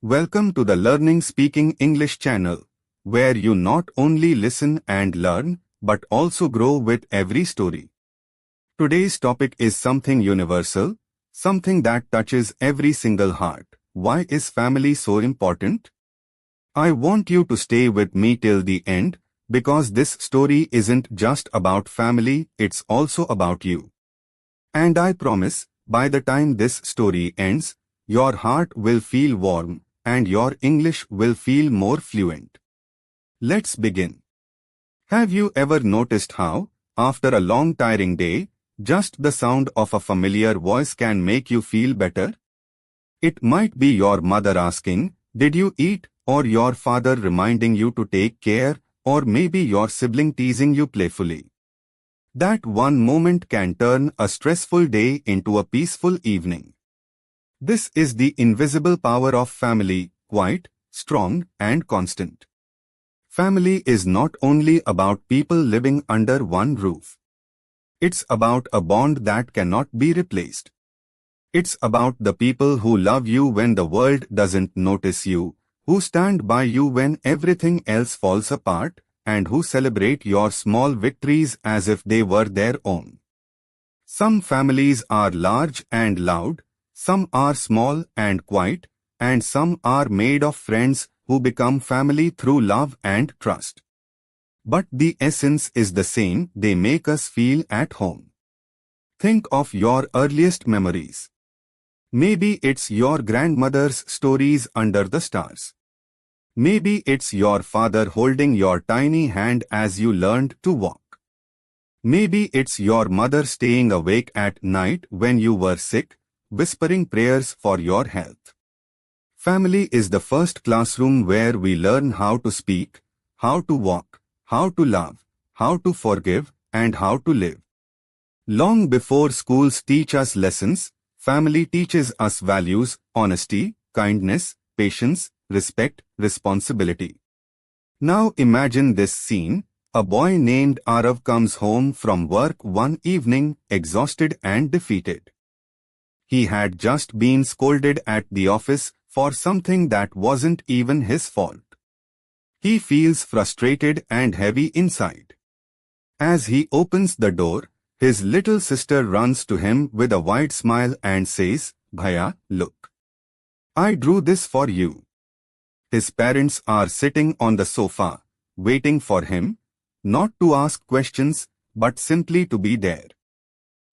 Welcome to the Learning Speaking English channel, where you not only listen and learn, but also grow with every story. Today's topic is something universal, something that touches every single heart. Why is family so important? I want you to stay with me till the end, because this story isn't just about family, it's also about you. And I promise, by the time this story ends, your heart will feel warm, and your English will feel more fluent. Let's begin. Have you ever noticed how, after a long tiring day, just the sound of a familiar voice can make you feel better? It might be your mother asking, "Did you eat?" or your father reminding you to take care, or maybe your sibling teasing you playfully. That one moment can turn a stressful day into a peaceful evening. This is the invisible power of family, quiet, strong, and constant. Family is not only about people living under one roof. It's about a bond that cannot be replaced. It's about the people who love you when the world doesn't notice you, who stand by you when everything else falls apart, and who celebrate your small victories as if they were their own. Some families are large and loud, some are small and quiet, and some are made of friends who become family through love and trust. But the essence is the same, they make us feel at home. Think of your earliest memories. Maybe it's your grandmother's stories under the stars. Maybe it's your father holding your tiny hand as you learned to walk. Maybe it's your mother staying awake at night when you were sick, whispering prayers for your health. Family is the first classroom where we learn how to speak, how to walk, how to love, how to forgive, and how to live. Long before schools teach us lessons, family teaches us values, honesty, kindness, patience, respect, responsibility. Now imagine this scene. A boy named Arav comes home from work one evening, exhausted and defeated. He had just been scolded at the office for something that wasn't even his fault. He feels frustrated and heavy inside. As he opens the door, his little sister runs to him with a wide smile and says, "Bhaiya, look. I drew this for you." His parents are sitting on the sofa, waiting for him, not to ask questions, but simply to be there.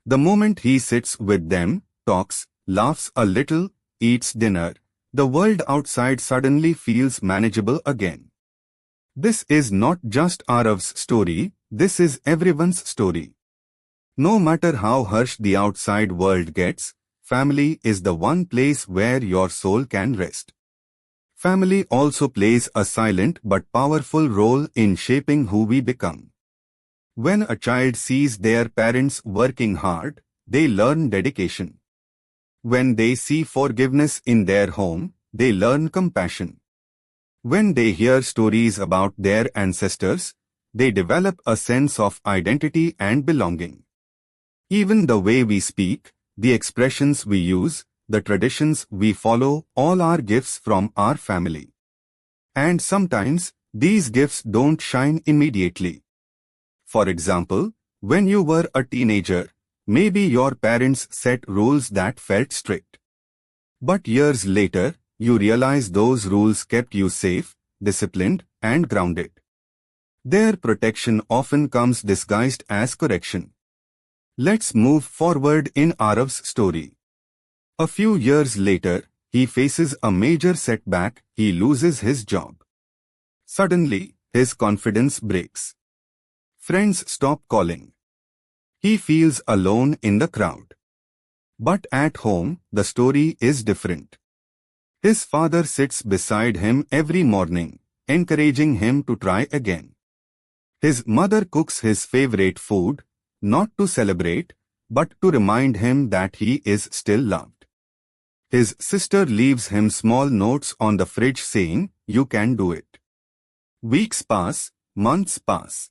The moment he sits with them, talks, laughs a little, eats dinner, the world outside suddenly feels manageable again. This is not just Arav's story, this is everyone's story. No matter how harsh the outside world gets, family is the one place where your soul can rest. Family also plays a silent but powerful role in shaping who we become. When a child sees their parents working hard, they learn dedication. When they see forgiveness in their home, they learn compassion. When they hear stories about their ancestors, they develop a sense of identity and belonging. Even the way we speak, the expressions we use, the traditions we follow, all are gifts from our family. And sometimes, these gifts don't shine immediately. For example, when you were a teenager, maybe your parents set rules that felt strict. But years later, you realize those rules kept you safe, disciplined, and grounded. Their protection often comes disguised as correction. Let's move forward in Arav's story. A few years later, he faces a major setback, he loses his job. Suddenly, his confidence breaks. Friends stop calling. He feels alone in the crowd. But at home, the story is different. His father sits beside him every morning, encouraging him to try again. His mother cooks his favorite food, not to celebrate, but to remind him that he is still loved. His sister leaves him small notes on the fridge saying, "You can do it." Weeks pass, months pass.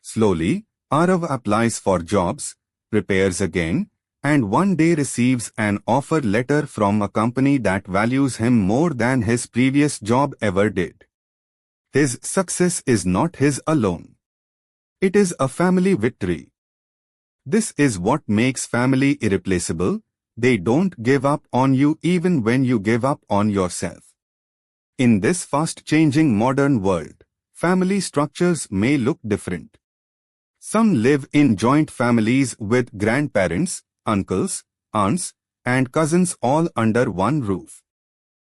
Slowly, Arav applies for jobs, prepares again, and one day receives an offer letter from a company that values him more than his previous job ever did. His success is not his alone. It is a family victory. This is what makes family irreplaceable. They don't give up on you even when you give up on yourself. In this fast-changing modern world, family structures may look different. Some live in joint families with grandparents, uncles, aunts, and cousins all under one roof.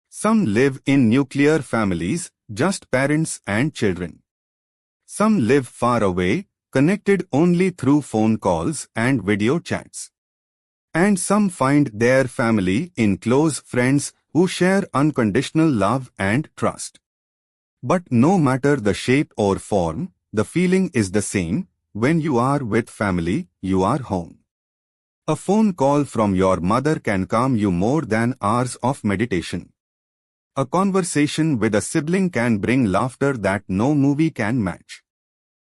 Some live in nuclear families, just parents and children. Some live far away, connected only through phone calls and video chats. And some find their family in close friends who share unconditional love and trust. But no matter the shape or form, the feeling is the same. When you are with family, you are home. A phone call from your mother can calm you more than hours of meditation. A conversation with a sibling can bring laughter that no movie can match.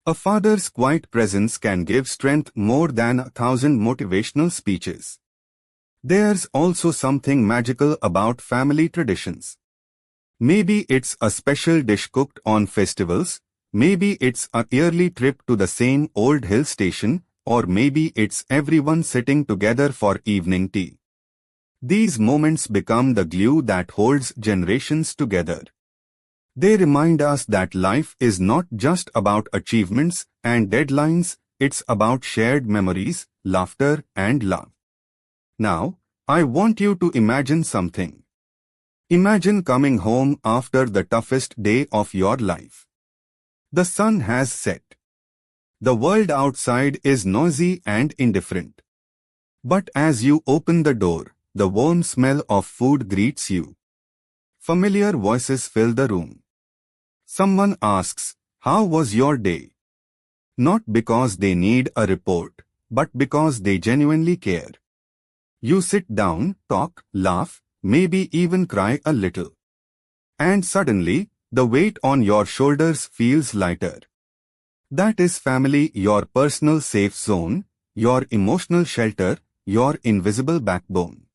A father's quiet presence can give strength more than 1,000 motivational speeches. There's also something magical about family traditions. Maybe it's a special dish cooked on festivals, maybe it's a yearly trip to the same old hill station, or maybe it's everyone sitting together for evening tea. These moments become the glue that holds generations together. They remind us that life is not just about achievements and deadlines, it's about shared memories, laughter, and love. Now, I want you to imagine something. Imagine coming home after the toughest day of your life. The sun has set. The world outside is noisy and indifferent. But as you open the door, the warm smell of food greets you. Familiar voices fill the room. Someone asks, "How was your day?" Not because they need a report, but because they genuinely care. You sit down, talk, laugh, maybe even cry a little. And suddenly, the weight on your shoulders feels lighter. That is family, your personal safe zone, your emotional shelter, your invisible backbone.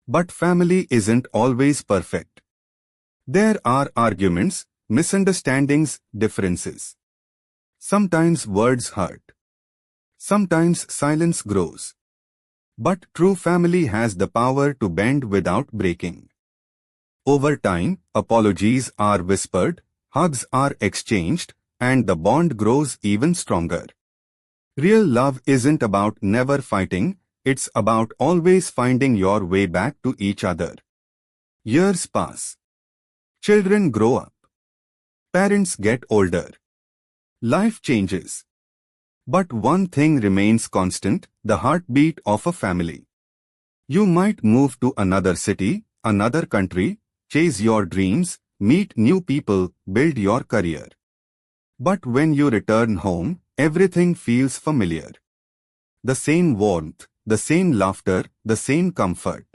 But family isn't always perfect. There are arguments, misunderstandings, differences. Sometimes words hurt. Sometimes silence grows. But true family has the power to bend without breaking. Over time, apologies are whispered, hugs are exchanged, and the bond grows even stronger. Real love isn't about never fighting, it's about always finding your way back to each other. Years pass. Children grow up. Parents get older. Life changes. But one thing remains constant, the heartbeat of a family. You might move to another city, another country, chase your dreams, meet new people, build your career. But when you return home, everything feels familiar. The same warmth, the same laughter, the same comfort.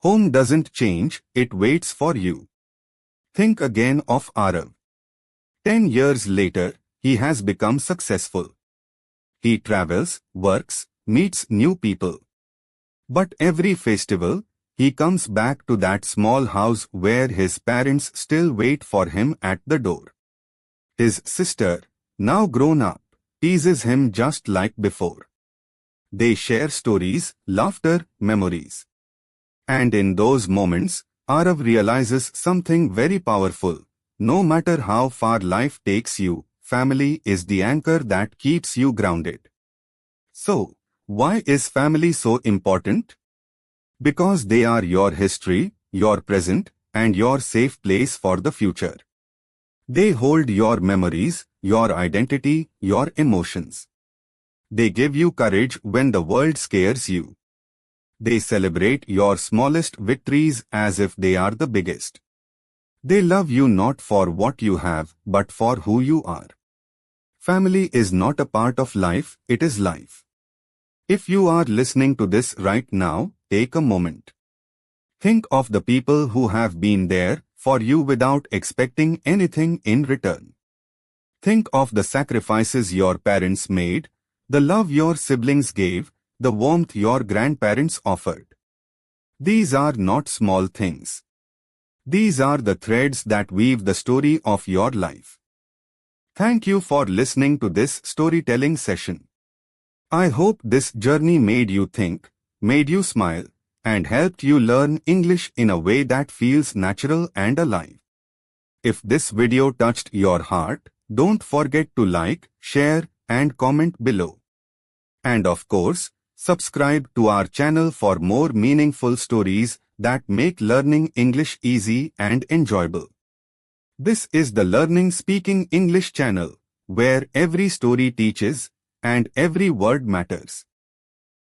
Home doesn't change, it waits for you. Think again of Arav. 10 years later, he has become successful. He travels, works, meets new people. But every festival, he comes back to that small house where his parents still wait for him at the door. His sister, now grown up, teases him just like before. They share stories, laughter, memories. And in those moments, Arav realizes something very powerful. No matter how far life takes you, family is the anchor that keeps you grounded. So, why is family so important? Because they are your history, your present, and your safe place for the future. They hold your memories, your identity, your emotions. They give you courage when the world scares you. They celebrate your smallest victories as if they are the biggest. They love you not for what you have, but for who you are. Family is not a part of life, it is life. If you are listening to this right now, take a moment. Think of the people who have been there for you without expecting anything in return. Think of the sacrifices your parents made, the love your siblings gave, the warmth your grandparents offered. These are not small things. These are the threads that weave the story of your life. Thank you for listening to this storytelling session. I hope this journey made you think, made you smile, and helped you learn English in a way that feels natural and alive. If this video touched your heart, don't forget to like, share, and comment below. And of course, subscribe to our channel for more meaningful stories that make learning English easy and enjoyable. This is the Learning Speaking English channel, where every story teaches and every word matters.